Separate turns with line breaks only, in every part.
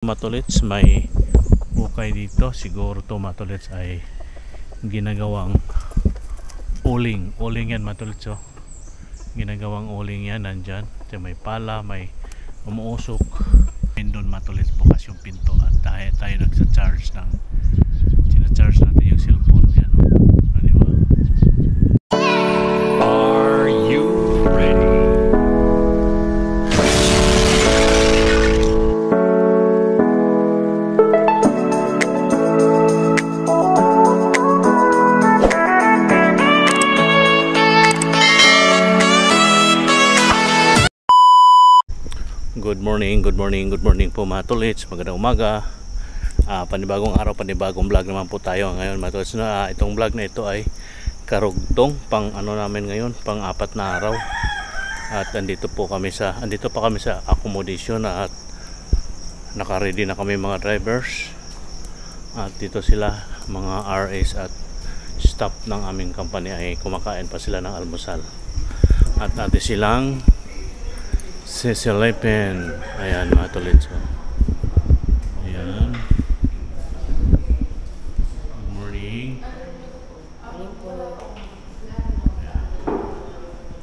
Matulits, may ukay dito. Siguro to matulits ay ginagawang uling. Uling yan matulits, oh. Ginagawang uling yan, nandyan. May pala, may umuusok. Doon matulits, bukas yung pinto at tayo nagsa-charge ng sinacharge natin yung cellphone yan, oh. Diba?
Are you ready?
Good morning po mga tulits. Magandang umaga. Panibagong araw, panibagong vlog naman po tayo ngayon mga tulits. Itong vlog na ito ay karugtong pang ano namin ngayon, pang 4 na araw. At andito pa kami sa accommodation at naka-ready na kami mga drivers. At dito sila mga RAs at staff ng aming company ay kumakain pa sila ng almusal. At natin silang sisilipin. Ayan mga tulits. Ayan. Good morning.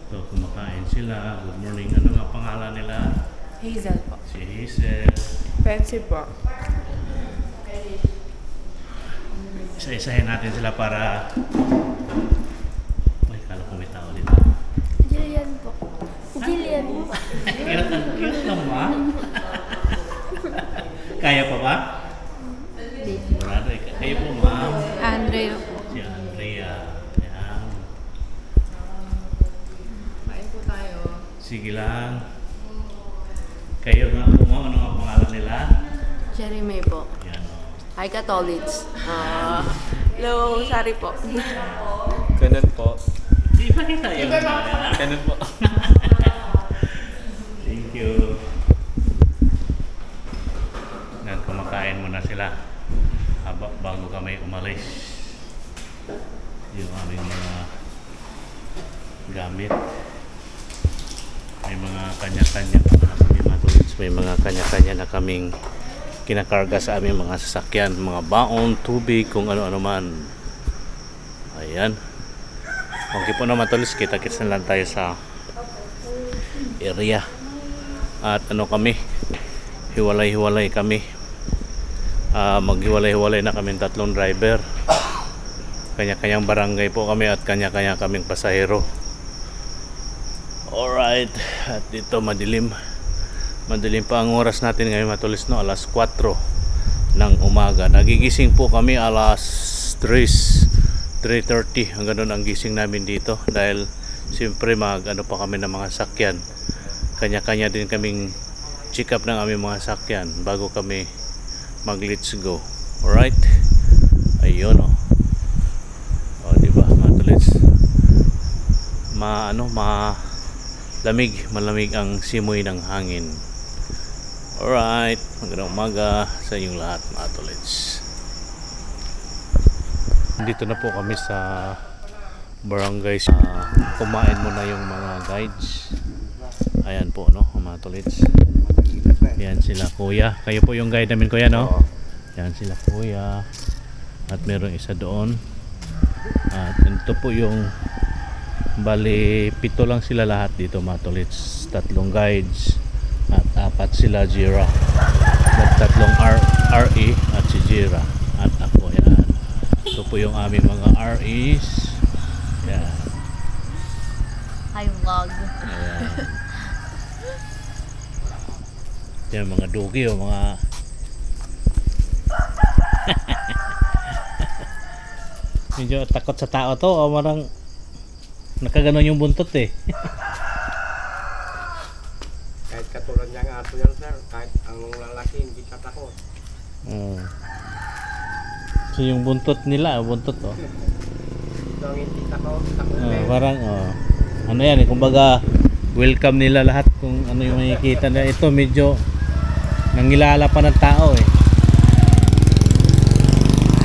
So kumakain sila. Good morning. Ano nga pangalan nila?
Hazel po.
Si Hazel.
Betsy po.
Isa-isahin natin sila para may kala kung may tao dito.
Jillian po. Jillian po.
Cute naman. Kaya pa ba? Sigurado eh. Kayo po, ma'am.
Andrea po.
Si Andrea. Ayan.
Kain po tayo.
Sige lang. Kayo nga po, ma'am. Ano nga pangalan nila?
Jeremy po.
Ayan.
Hi, Katolits. Hello, Shari po.
Ganun po.
Di ba kita yun?
Ganun po.
Thank you. Yan, kumakain muna sila bago kami umalis. Yung aming mga gamit. May mga kanya-kanya may mga kanya-kanya na kaming kinakarga sa aming mga sasakyan, mga baon, tubig, kung ano-ano man. Ayan. Okay po naman tulis, kita-kits na lang tayo sa area. At ano kami, hiwalay-hiwalay kami. Maghiwalay-hiwalay na kaming 3 driver. Kanya-kanyang barangay po kami at kanya-kanya kaming pasahero. Alright, at dito madilim pa ang oras natin ngayon matulis, no? Alas 4 ng umaga. Nagigising po kami alas 3:30 hanggang doon ang gising namin dito dahil siyempre ano pa kami ng mga sakyan. Kanya-kanya din kaming check up ng aming mga sakyan bago kami mag-let's go. Alright, ayun, oh. O diba matulis, malamig ang simoy ng hangin. Alright, magandang umaga sa inyong lahat mga tulits. Dito na po kami sa barangay. Kumain muna yung mga guides. Ayan po, no, mga tulits. Ayan sila kuya. Kayo po yung guide namin kuya, no? Ayan sila kuya. At meron isa doon. At ito po yung bali 7 lang sila lahat dito mga tulits. 3 guides at 4 sila Jira. At 3 RE at si Jira at ako. Yan. Ito po yung aming mga REs. Yan.
Hi vlog.
Ayan. Yan mga dugi o mga medyo takot sa tao to o marang nakaganon yung buntot eh.
Kahit katulad niyang aso yan, sir, kahit ang lalaki hindi katakot.
So yung buntot nila, buntot oh.
Ito ang hindi takot
Parang ano yan eh, kumbaga welcome nila lahat kung ano yung makikita nila. Ito medyo nangilala pa ng tao eh.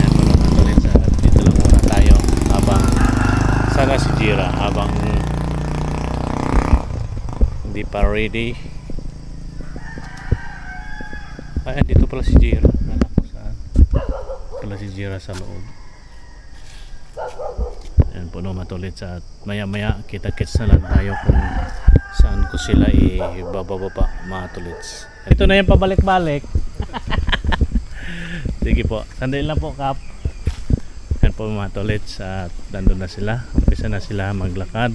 Ayan mo naman ulit, dito lang muna tayo habang sana si Jira habang hindi pa ready. Ayan, dito pala si Jira. Nala ko saan. Pala si Jira sa loob. Ayan po no, matulits. At maya maya kita-kits na lang tayo kung saan ko sila ibababa matulits. Ito na yung pabalik-balik. Sige po, sandali lang po Kap. Ayan po matulits. At nandun na sila. Umpisa na sila maglakad.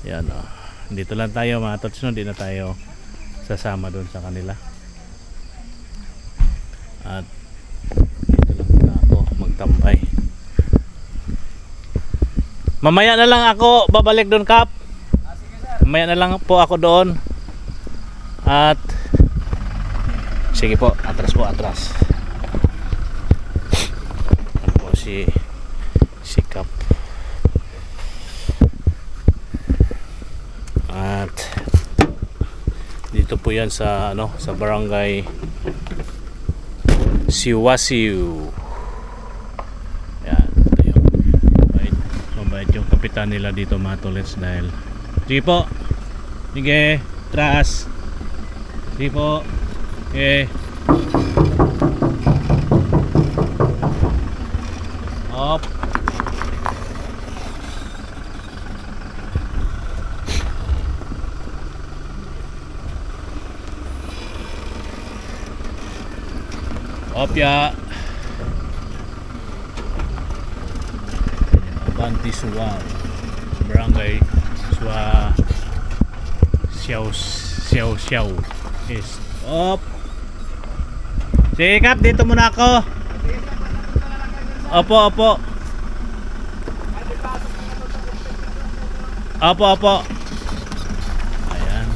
Ayan o. Dito lang tayo matulits, no? Hindi na tayo sasama doon sa kanila. At dito lang na ako magtambay. Mamaya na lang ako babalik doon Kap. Mamaya na lang po ako doon. At sige po, atras po, atras. Ano po si Kap. At dito po yan sa ano, sa barangay Siwasiw. Yan, ito yung mabait yung kapitan nila dito matulits dahil sige po, sige, tras, sige po, okay, up. Opya Abanti Suwal Barangay Siyaw is op. Sikap, dito muna ako. Opo. Ayan,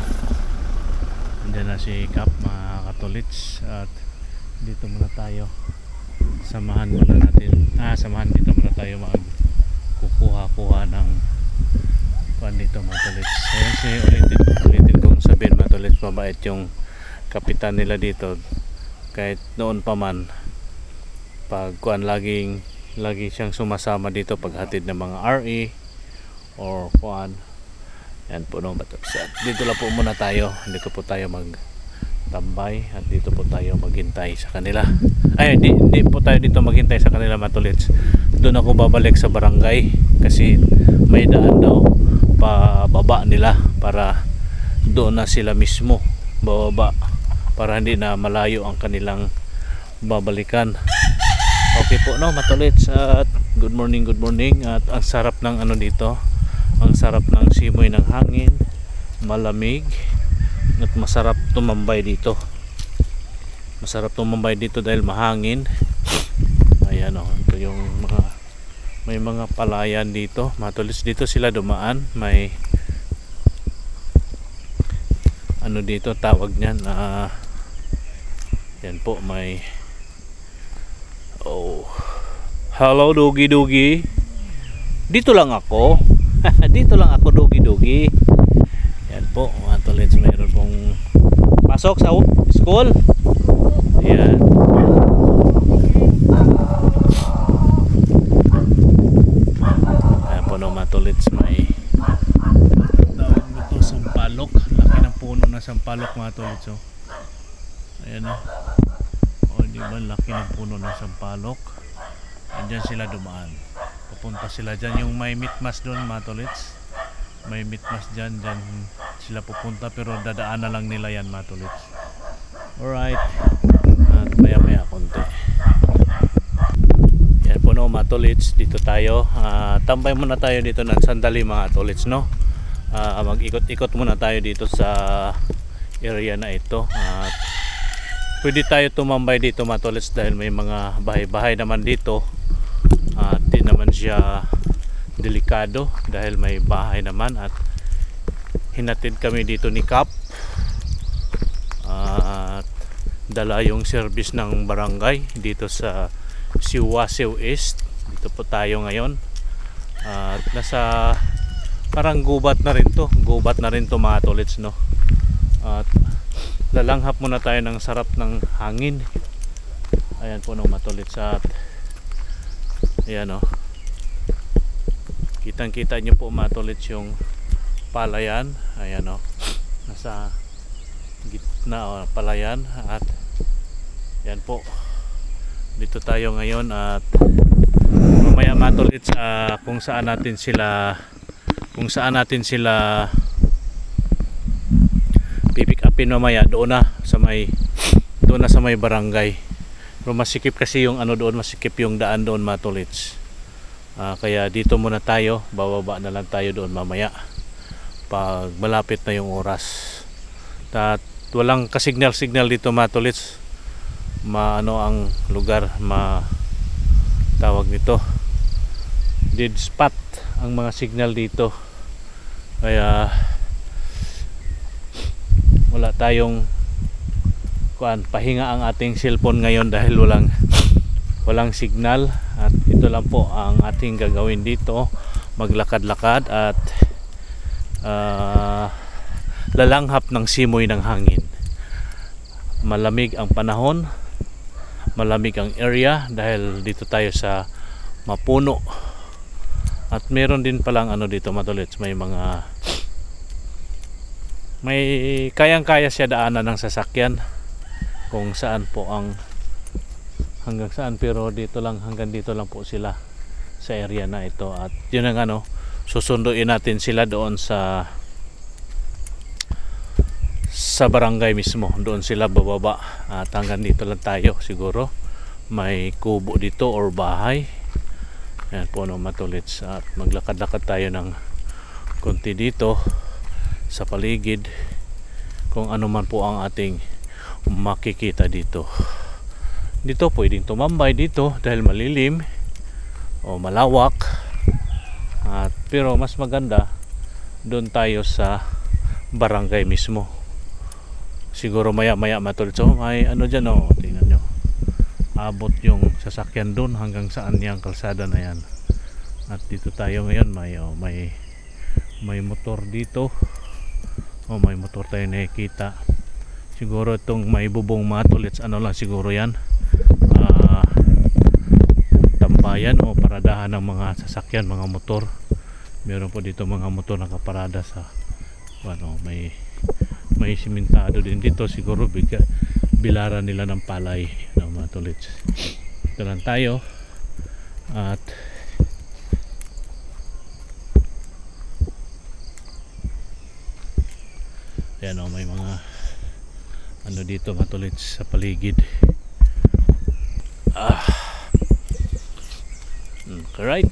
andyan na si Kap mga katulits. At dito muna tayo, samahan dito muna tayo kukuha ng pan dito matulits. Ayan, ulitin kong sabihin matulits, mabait yung kapitan nila dito. Kahit noon pa man, pag kuan lagi siyang sumasama dito paghatid ng mga RE or kuan. Yan po no, dito lang po muna tayo, dito po tayo tambay at dito po tayo maghintay sa kanila. Ay, hindi po tayo dito maghintay sa kanila matulits. Doon ako babalik sa barangay kasi may daan daw pababa nila para doon na sila mismo bababa para hindi na malayo ang kanilang babalikan. Okay po no matulits, at good morning at ang sarap ng ano dito, ang sarap ng simoy ng hangin, malamig. At masarap tumambay dito. Dahil mahangin. Ayan o, ito yung may mga palayan dito. Matulis dito sila dumaan. May ano dito tawag niyan. Yan po, may hello Dugi. Dito lang ako. Dito lang ako Dugi. Yan po mga tolits, mayroon pong pasok sa school. Yan. Ayan po no mga tolits, may tawag ito sampalok. Laki ng puno na sampalok mga tolits. Ayan o. Diba laki ng puno ng sampalok. Andyan sila dumaan. Papunta sila dyan, yung may mitmas doon mga tolits. May mitmas dyan sila pupunta, pero dadaan na lang nila yan matulits. Alright, at maya konti. Yan po no matulits, dito tayo, tambay muna tayo dito ng sandali mga tulits no. Mag-ikot-ikot muna tayo dito sa area na ito. At pwede tayo tumambay dito matulits dahil may mga bahay-bahay naman dito. At di naman siya delikado dahil may bahay naman. At hinatid kami dito ni Kap at dala yung service ng barangay dito sa Siwasiw East. Dito po tayo ngayon at nasa parang gubat na rin to mga tolits no. At lalanghap muna tayo ng sarap ng hangin. Ayan po no matolits. At ayan o, kitang kita nyo po matolits yung palayan. Ayan o, nasa gitna o palayan. At Yan po. Dito tayo ngayon at mamaya matulit sa kung saan natin sila pipick upin mamaya doon na sa may barangay. Pero masikip kasi yung ano doon, masikip yung daan doon matulits. Kaya dito muna tayo, bababa na lang tayo doon mamaya pag malapit na yung oras. At walang ka-signal dito matulits. Maano ang lugar, tawag nito dead spot ang mga signal dito. Kaya wala tayong pahinga ang ating cellphone ngayon dahil walang signal. At ito lang po ang ating gagawin dito, maglakad-lakad at lalanghap ng simoy ng hangin. Malamig ang panahon, malamig ang area dahil dito tayo sa mapuno. At meron din palang ano dito matulits, may kayang-kaya siya daanan ng sasakyan kung saan po hanggang saan, pero hanggang dito lang po sila sa area na ito. At yun ang susunduin natin sila doon sa barangay mismo, doon sila bababa at hanggang dito lang tayo. Siguro may kubo dito or bahay. Ayan po matulits, at maglakad-lakad tayo ng konti dito sa paligid kung ano man po ang ating makikita dito. Dito pwedeng tumambay dito dahil malilim o malawak, pero mas maganda doon tayo sa barangay mismo. Siguro maya matulits, may dyan tingnan nyo, abot yung sasakyan doon hanggang saan yung kalsada na yan. At dito tayo ngayon, may motor dito, may motor tayo nakikita. Siguro itong may bubong matulits, lang siguro yan, tambayan o paradahan ng mga sasakyan, mga motor. Meron po dito mga motor nakaparada sa may simentado din dito, siguro bilaran nila ng palay ng matulits. Ito lang tayo at ayan may mga dito matulits sa paligid. Right,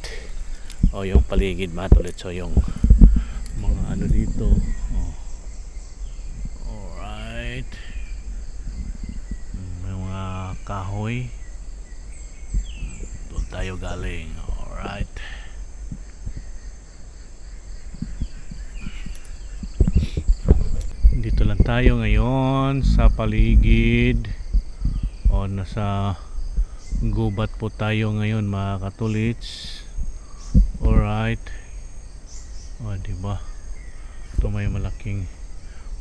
yung paligid matulits, yung mga dito. Alright, may mga kahoy, doon tayo galing. Alright, dito lang tayo ngayon sa paligid, nasa gubat po tayo ngayon mga katulits. Alright, diba, ito may malaking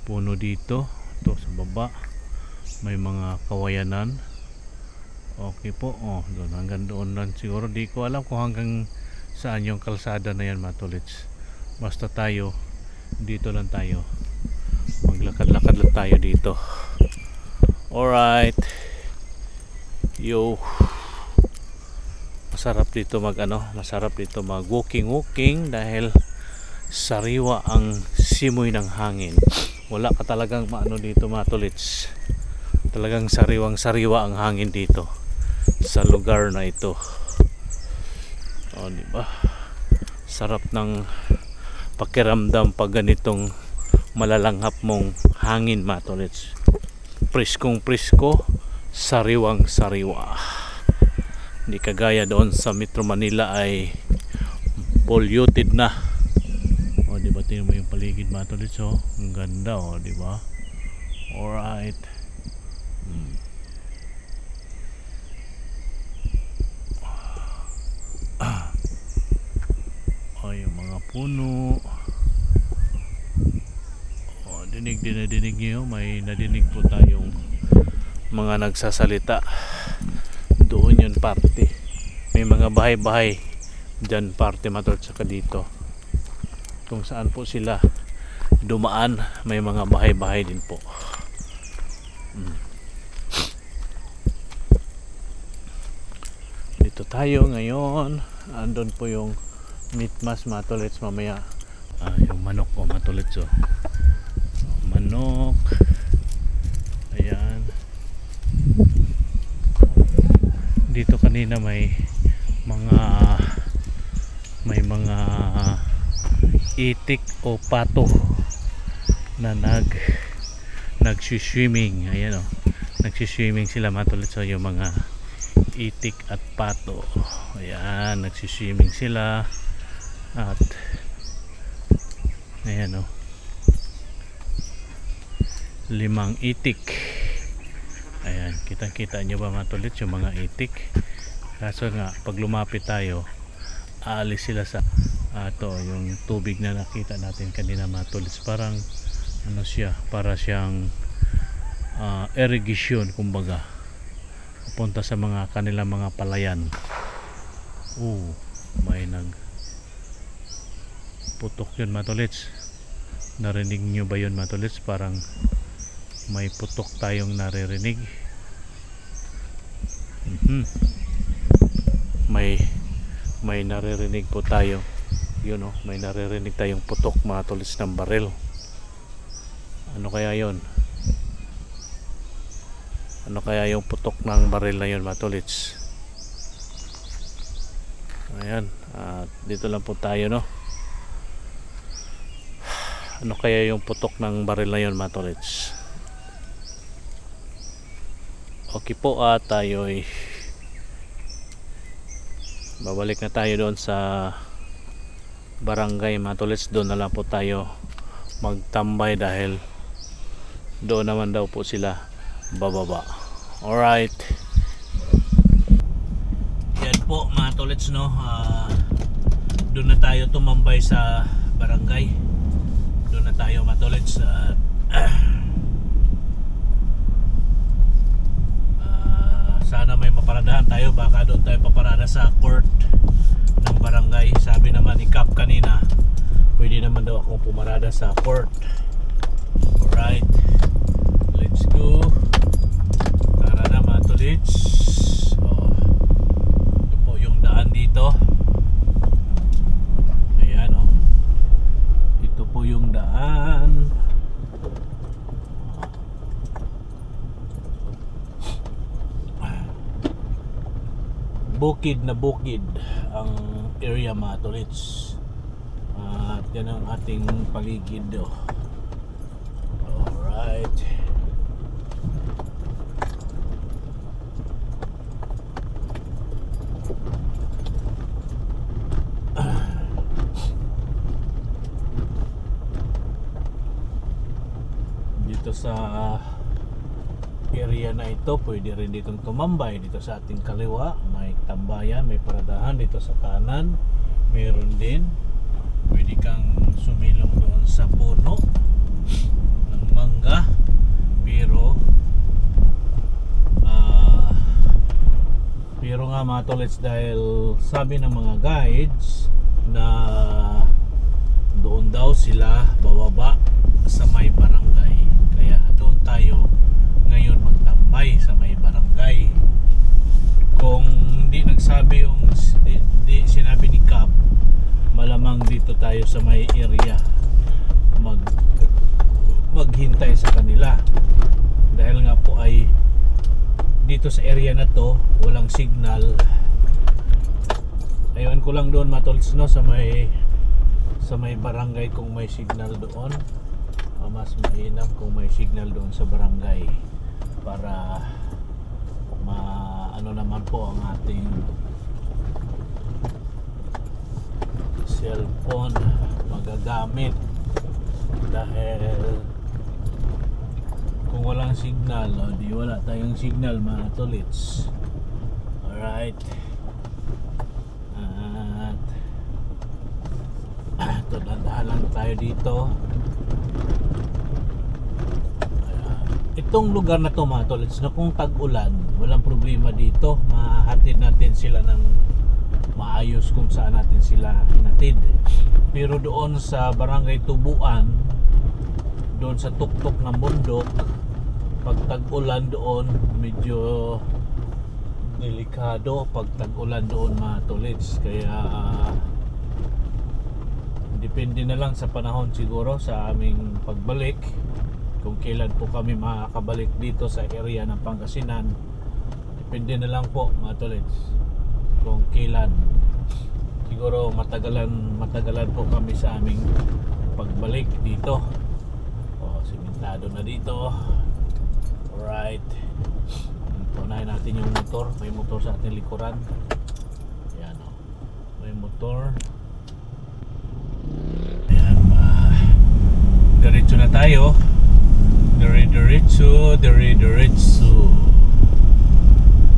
puno dito, ito sa baba may mga kawayanan. Okay po, doon, hanggang doon lang siguro. Di ko alam kung hanggang saan yung kalsada na yan matulits, basta tayo dito lang tayo, maglakad-lakad lang tayo dito. Alright, masarap dito mag walking dahil sariwa ang simoy ng hangin. Wala ka talagang dito matulits, talagang sariwang ang hangin dito sa lugar na ito. Diba, sarap ng pakiramdam pag ganitong malalanghap mong hangin matulits. Preskong presko, sariwang sariwa. Hindi kagaya doon sa Metro Manila ay polluted na. Diba, tingnan mo yung paligid matulits, ang ganda, diba? Alright. Yung mga puno, dinig nyo, may nadinig po tayong mga nagsasalita doon, yun parte, may mga bahay-bahay dyan parte matulits, saka dito kung saan po sila dumaan may mga bahay-bahay din po. Dito tayo ngayon. Andun po yung meat mas mga tolits mamaya. Yung manok o mga tolits oh. Manok. Ayan. Dito kanina may mga itik o pato na nagsiswimming. Ayan oh. Nagsiswimming sila mga tolits oh, yung mga itik at pato. Ayan, nagsiswimming sila. At ayan oh. 5 itik. Ayan, kitang-kita nyo ba mga tolits yung mga itik? Kaso nga, pag lumapit tayo, aalis sila sa yung tubig na nakita natin kanina mga tolits. Parang ano siya, para siyang irrigation kumbaga. Punta sa mga kanilang mga palayan. May putok yun mga tolits. Narinig nyo ba yun mga tolits? Parang may putok tayong naririnig. May naririnig po tayo. Yun oh, may naririnig tayong putok mga tolits ng baril. Ano kaya yun? Ano kaya yung putok ng baril na yun mga tolits? Ayan, dito lang po tayo no. Ano kaya yung putok ng baril na yun mga tolits? Okay po, tayo'y babalik na tayo doon sa barangay mga tolits. Doon na lang po tayo magtambay dahil doon naman daw po sila bababa. Alright, yan po mga tolits no. Doon na tayo tumambay sa barangay. Doon na tayo mga tolits. Sana may maparadahan tayo. Baka doon tayo paparada sa court ng barangay. Sabi naman ni Cap kanina, pwede naman daw akong pumarada sa court. Alright, let's go. Tara na mga tolits. Ito po yung daan dito. Ayan oh. Ito po yung daan. Bukid na bukid ang area mga tolits. At yan ang ating paligid oh. Alright, dito sa area na ito pwede rin ditong tumambay. Dito sa ating kaliwa may tambayan, may paradahan. Dito sa kanan meron din. Pwede kang sumilong doon sa puno ng mangga. Pero nga mga tolits, dahil sabi ng mga guides na doon daw sila bababa sa may barangay, kaya doon tayo ngayon magtambay sa may barangay. Kung hindi nagsabi yung di sinabi ni Cap, malamang dito tayo sa may area maghintay sa kanila. Dahil nga po ay dito sa area na to walang signal. Ayun ko lang doon matolits no, sa may barangay kung may signal doon. Mas mainam kung may signal doon sa barangay para ano naman po ang ating cellphone magagamit. Dahil kung walang signal, di wala tayong signal mga tolits. Alright, at dahan lang tayo dito. Itong lugar na to mga tolits, na kung tag-ulan walang problema dito, mahatid natin sila ng maayos kung saan natin sila hinatid. Pero doon sa barangay Tubuan, doon sa tuktok ng bundok, pag tag-ulan doon medyo delikado delikado pag tag-ulan doon mga tolits, kaya depende na lang sa panahon siguro sa aming pagbalik kung kailan po kami makakabalik dito sa area ng Pangasinan. Depende na lang po mga tolits kung kailan. Siguro matagalan po kami sa aming pagbalik dito. Simentado na dito. Alright, tunahin natin yung motor. May motor sa ating likuran. Ayan o, may motor. Ayan, diretso na tayo. Diretso.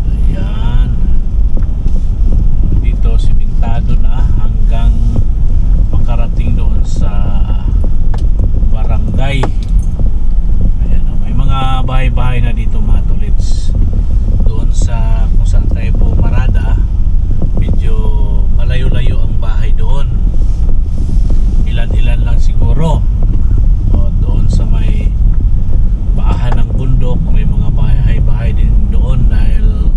Ayan, dito simentado na hanggang makarating doon sa barangay. Ayan, may mga bahay-bahay na dito mga tolits. Doon sa kung saan tayo po marada, medyo malayo-layo ang bahay doon. Ilan-ilan lang siguro. O, doon sa may baahan ng bundok, may mga bahay-bahay din doon dahil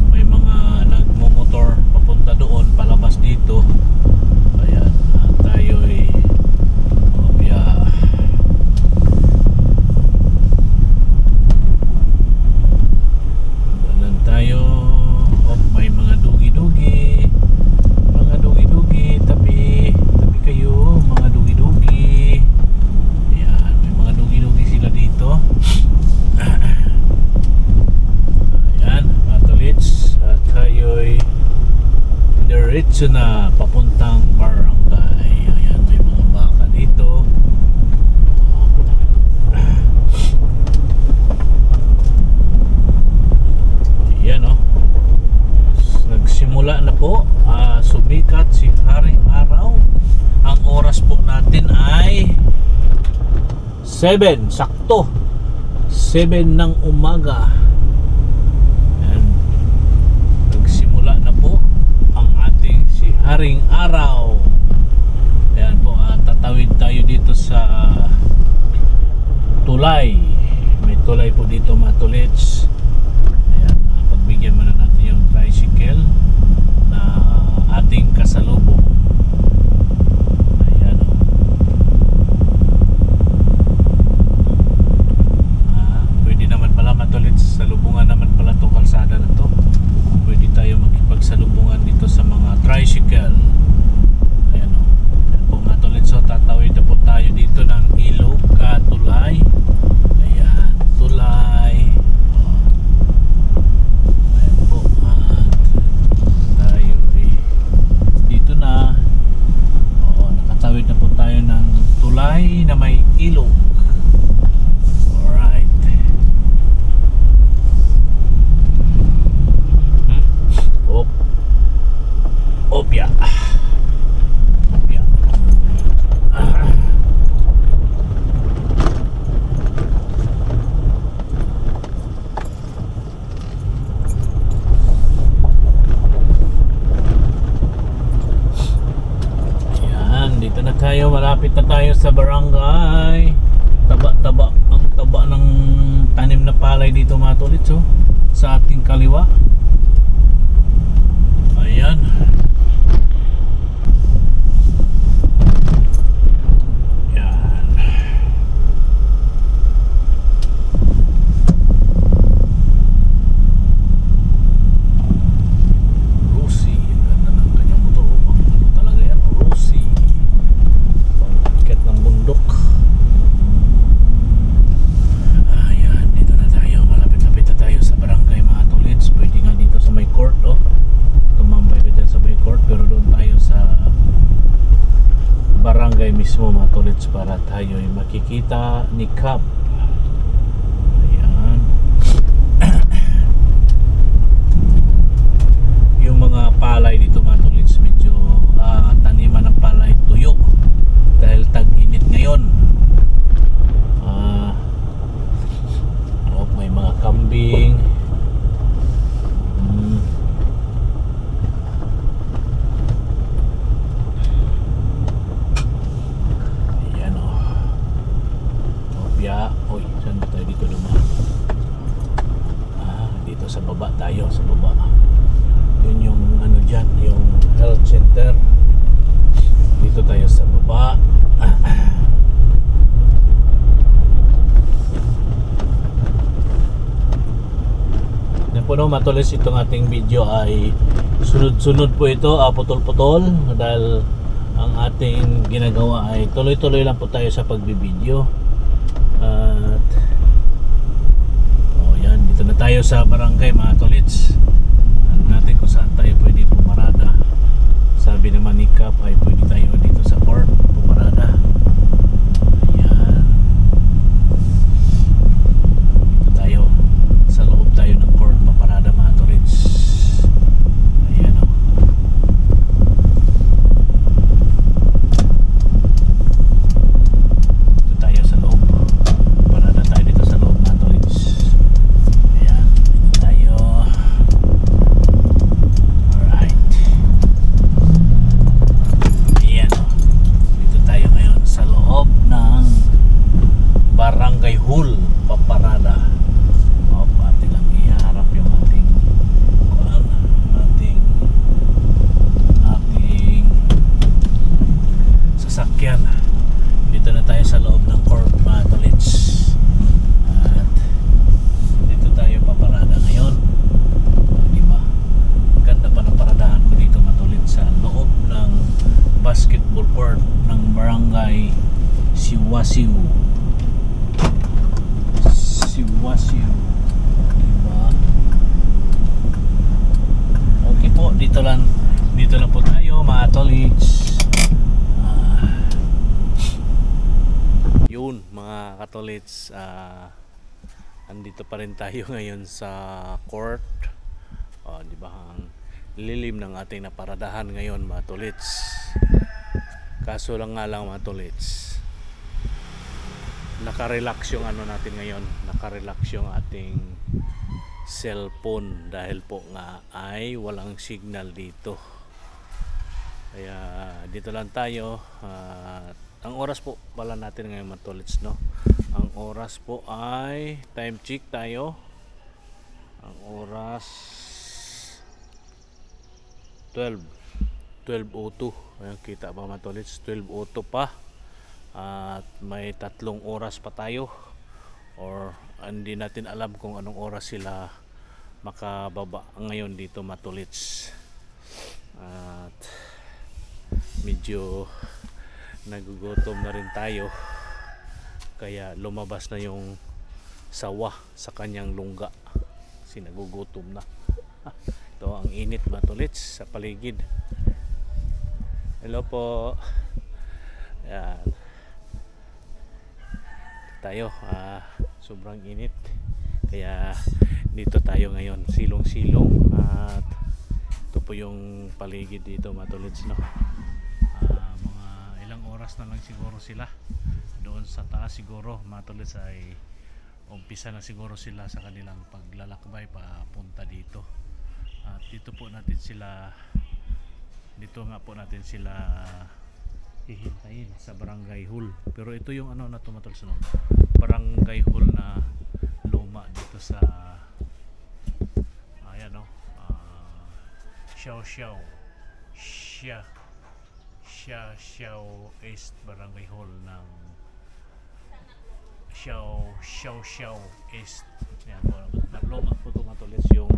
may mga nagmumotor papunta doon palabas dito. Ayan, tayo'y dalan tayo. May mga dugi-dugi, tabi kayo mga dugi-dugi. Ayan, may mga dugi-dugi sila dito. Ayan mga tolits, at tayo'y diretso na papuntang barangay. Ayan, may mga baka dito. Ayan o, nagsimula na po sumikat si Haring Araw. Ang oras po natin ay 7, sakto 7 ng umaga. Ayan, nagsimula na po ang ating si Haring Araw. Ayan po, tatawid tayo dito sa tulay. May tulay po dito mga tolits. Ayan, pagbigyan muna natin yung tricycle na ating kasalubong. Ayan o. Pwede naman pala mga tolits, salubungan naman pala itong kalsada na to. Pwede tayo makipagsalubungan dito sa mga tricycle. Ayan o. Ayan po mga tolits, so tatawid na po tayo dito ng ilog tulay. Ayan, tulay. Ayan po, at tayo dito na. Nakatawid na po tayo ng tulay na may ilog. Alright. Opya. Dito na tayo, malapit na tayo sa barangay. Taba-taba, ang taba ng tanim na palay dito mga tolits, oh, sa ating kaliwa. Ayan. Ayan. Rosie, ang ganda ng kanyang motor. Ano talaga yan? Rosie. Ng bundok. Ayan, dito na tayo, malapit-lapit na tayo sa barangay mga tolits. Pwede nga dito sa may court, oh. Tumambay ka dyan sa may court, pero doon tayo sa barangay mismo mga tolits para tayo ay makikita ni Cap. Ayan. Yung mga palay dito mga tolits, medyo taniman ng palay tuyo dahil tag-init ngayon. May mga kambing. Ayan o. Opya. Uy, saan ba tayo dito dumaan? Dito sa baba tayo, sa baba. Yun yung ano dyan, yung health center. Dito tayo sa baba. Yan po, no, matulis itong ating video ay sunod-sunod po ito, putol-putol, dahil ang ating ginagawa ay tuloy-tuloy lang po tayo sa pagbibideo. At yan, dito na tayo sa barangay mga tolits. Ano natin kung saan tayo pwede pumarada. Sabi naman ni Cap ay pwede tayo dito sa court pumarada. Ayan, dito tayo sa loob tayo ng court paparada mga tolits. Ayan, o. Dito tayo sa loob. Parada tayo dito sa loob mga tolits. Ayan, dito tayo. Alright. Ayan, o. Dito tayo ngayon sa loob ng Barangay Hall paparada. Pati lang iharap yung ating sasakyan. Dito na tayo sa loob ng court mga tolits. At dito tayo paparada ngayon. Diba? Ganda pa ng paradahan ko dito mga tolits sa loob ng basketball court ng Barangay Siwasiw. Siwasiw. Diba? Okay po, dito lang po tayo mga tolits. Yun mga katolits, andito pa rin tayo ngayon sa court. Di ba, ang lilim ng ating naparadahan ngayon mga tolits. Kaso lang nga lang mga tolits, nakarelax yung ano natin ngayon, nakarelax yung ating cellphone dahil po nga ay walang signal dito. Kaya dito lang tayo. Ang oras po pala natin ngayon mga tolits, no? Ang oras po ay time check tayo. Ang oras 12:02. Ayan, kita ba mga tolits? 12:02 pa. At may 3 oras pa tayo. Or hindi natin alam kung anong oras sila makababa ngayon dito mga tolits. At medyo nagugutom na rin tayo, kaya lumabas na yung sawa sa kanyang lungga kasi nagugutom na. Ito ang init mga tolits sa paligid. Hello po. Ayan. Tayo, sobrang init, kaya dito tayo ngayon silong-silong. At ito po yung paligid dito mga tolits, no? Oras na lang siguro sila doon sa taas. Siguro mga tolits ay umpisa na siguro sila sa kanilang paglalakbay papunta dito. At dito po natin sila, dito nga po natin sila hihintayin sa Barangay Hall. Pero ito yung ano na tumatol sa Barangay Hall na luma dito sa ayan, no? Xiao East Barangay Hall ng Xiao East. Yan po, nagluma po ito mga tolits, yung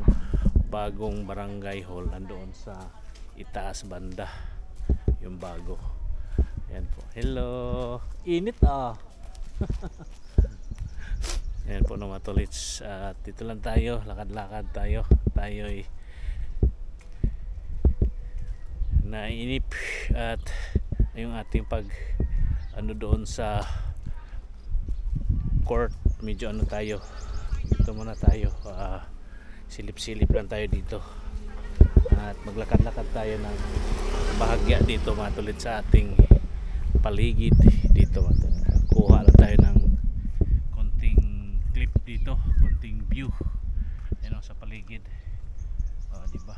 bagong Barangay Hall nandoon sa itaas banda, yung bago. Yan po. Hello, init yan po mga tolits. At dito lang tayo, lakad-lakad tayo ay naiinip. At yung ating pag ano doon sa court, medyo ano tayo dito muna tayo, silip-silip lang tayo dito at maglakad-lakad tayo ng bahagya dito mga tolits sa ating paligid dito. Kuha lang tayo ng konting clip dito, konting view sa paligid. Diba?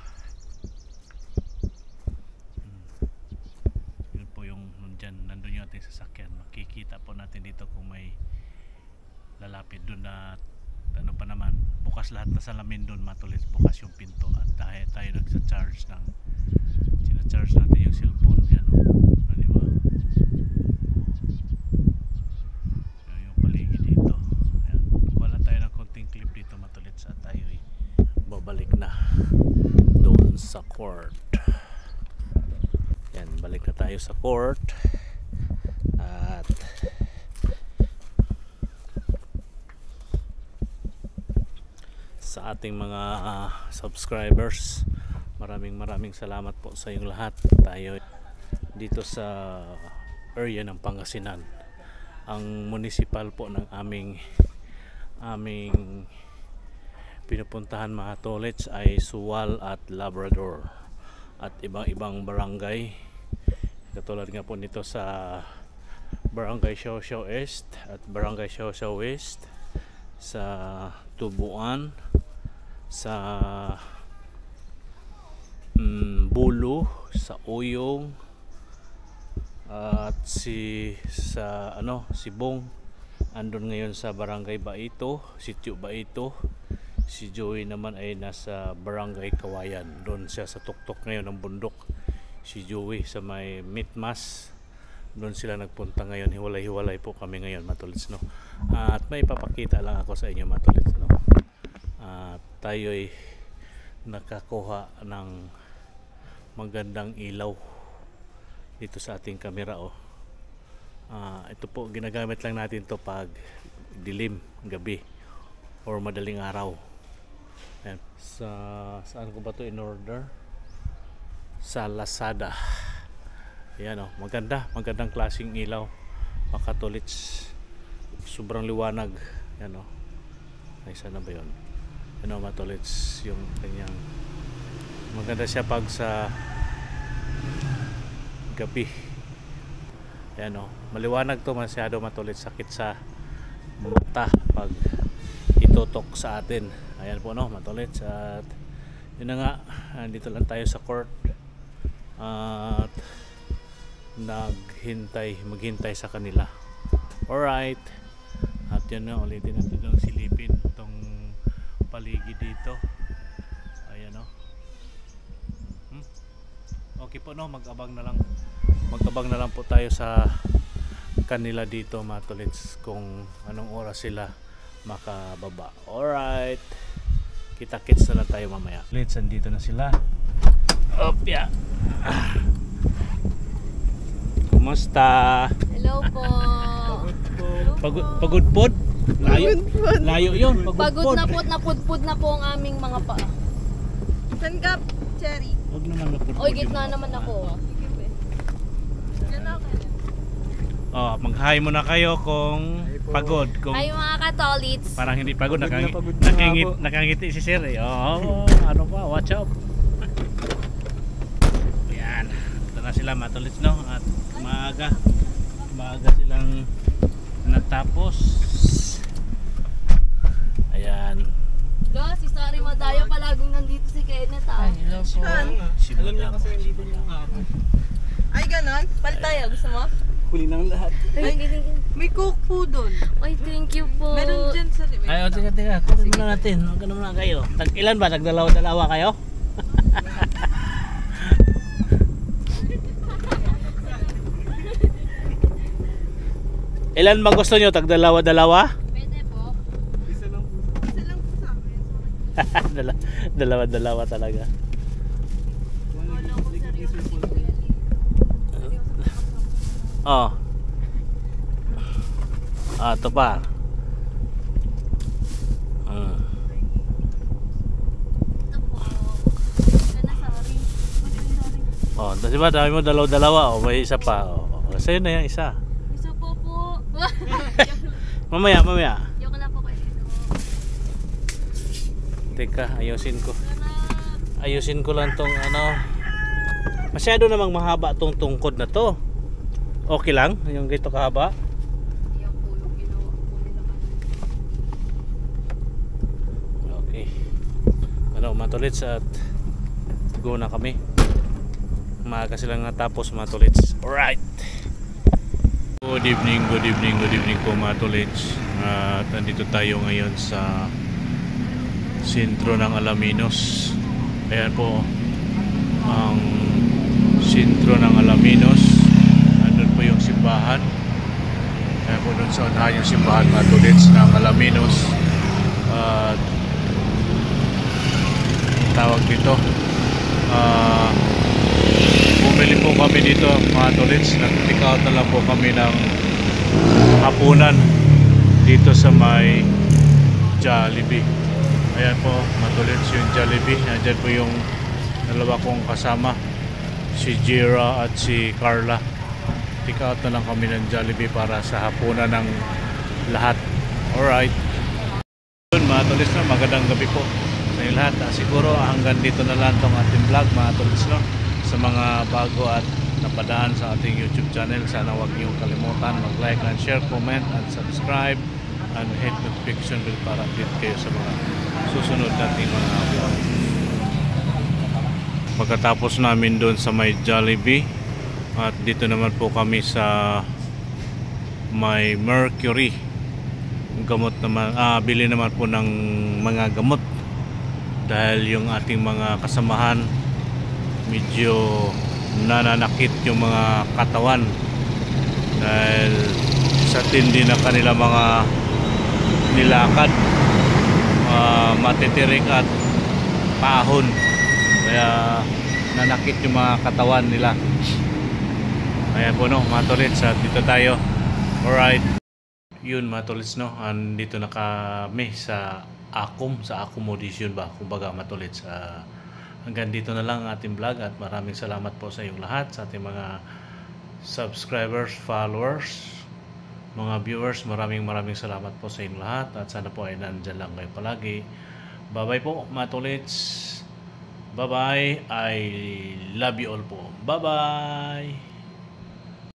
Yun po yung nandun yung ating sasakyan. Makikita po natin dito kung may lalapit doon na ano pa naman, bukas lahat na salamin doon matulis, bukas yung pinto at tayo nagchat charge natin yung cellphone. Yan o. Di ba? Yan yung paligid dito. Yan. Wala tayo ng konting clip dito matulits at tayo babalik na doon sa court. Yan, balik na tayo sa court. At sa ating mga subscribers, maraming salamat po sa inyong lahat. Tayo dito sa area ng Pangasinan, ang municipal po ng aming pinupuntahan mga tolits ay Suwal at Labrador at ibang barangay, katulad nga po nito sa Barangay Siawsiaw East at Barangay Siawsiaw West, sa Tubuan, sa Bulo, sa Uyong, at sa Sibong andun ngayon sa Barangay Baito, Sitio Baito. Si Joey naman ay nasa Barangay Kawayan, doon siya sa tuktok ngayon ng bundok. Si Joey sa may Mitmas, doon sila nagpunta ngayon. Hiwalay-hiwalay po kami ngayon, matulits, no? At may papakita lang ako sa inyo, matulits, no? Tayo'y nakakuha ng magandang ilaw dito sa ating kamera, oh. Ito po, ginagamit lang natin to pag dilim, gabi or madaling araw. Ayan. Saan ko ba to in order? Sa Lazada. Ayan, oh, magandang klaseng ilaw, makatulits, sobrang liwanag. Ayan, oh. Ay, sana ba yun? Ayan, oh, matulits yung kanyang, maganda siya pag sa gabi. Ayan, oh, maliwanag to, masyado matulits, sakit sa mata pag itutok sa atin. Ayan po, no, matulits. At yun na nga, dito lang tayo sa court at maghintay sa kanila. Alright, at yun na, ulitin natin itong silipin itong paligid dito. Ayan, no. Okay po, no, mag-abang na lang po tayo sa kanila dito, matulits, kung anong oras sila makababa. Alright, kita-kits na lang tayo mamaya. Let's, andito na sila. Opya. Kumusta?
Hello po.
Pagod pod? Layo yun.
Pagod na pudpud na po ang aming mga paa.
Saan ka, Cherry?
Huwag naman napudpod.
Oy, gitna naman ako.
Mag-hi muna kayo kung pagod. Kung
Ay mga katolits.
parang hindi pagod,
Pagod na
nakangiti si Sir, eh. Oo, ano pa, watch out. Ayan, ito na sila, matulits, no? At maaga silang natapos. Ayan.
Si Sari Madaya palaging nandito si Kenneth, ah.
Si
Alam niya
Madam.
kasi hindi po yung hapon.
Ay, ganon? Palit tayo. Gusto mo?
Huli ng lahat.
May coke po doon.
Ay, thank you po.
Meron dyan sa limit.
Ay, teka, kunin muna natin. Magkano muna kayo? Ilan ba? Tagdalawa-dalawa kayo? Ilan ba gusto nyo? Tagdalawa-dalawa?
Pwede po.
Isa lang po sa amin.
Dalawa-dalawa talaga. Oh. Ito pa.
Ito po. Sari.
Oh, kasi ba dami mo dalawa-dalawa, may isa pa. Sa'yo na yung isa.
Isa po po.
Mamaya.
Joke lang po kayo.
Teka, ayusin ko lang tong masyado namang mahaba tong tungkod na to. Okay lang yung gito kahaba.
Yan po yung ginawa po nila.
Okay, matulits, at go na kami. Maaga silang natapos, matulits. Alright, good evening po, matulits. At nandito tayo ngayon sa sentro ng Alaminos. Ayan po, ang sentro ng Alaminos. Andun po yung simbahan. Kaya po doon sa unahan yung simbahan mga tulits ng Alaminos. At tawag dito, bumili po kami dito mga tulits. Nag-pick out na lang po kami ng hapunan dito sa may Jollibee. Ayan po mga tulits yung Jollibee. Ayan po yung dalawa kong kasama, si Jira at si Carla. Pick out na lang kami ng Jollibee para sa hapunan ng lahat. Alright. Mga tulis no, magandang gabi po sa inyo lahat. Siguro hanggang dito na lang itong ating vlog mga tulis no. Sa mga bago at napadaan sa ating YouTube channel, sana huwag niyong kalimutan mag-like and share, comment and subscribe and hit notification bell para update kayo sa mga susunod nating mga vlog. Pagkatapos namin doon sa may Jollibee at dito naman po kami sa may Mercury, gamot naman, bili naman po ng mga gamot dahil yung ating mga kasamahan medyo nananakit yung mga katawan dahil sa tindi na kanila mga nilakad, matitirik at pahon, kaya nanakit yung mga katawan nila. Ayan po no mga tolits, at dito tayo. Alright, yun mga tolits no, andito na kami sa accommodation ba, kumbaga mga tolits. Hanggang dito na lang ang ating vlog at maraming salamat po sa inyong lahat, sa ating mga subscribers, followers, mga viewers. Maraming salamat po sa inyong lahat at sana po ay nandyan lang kayo palagi. Bye bye po mga tolits. Bye bye, I love you all po. Bye bye.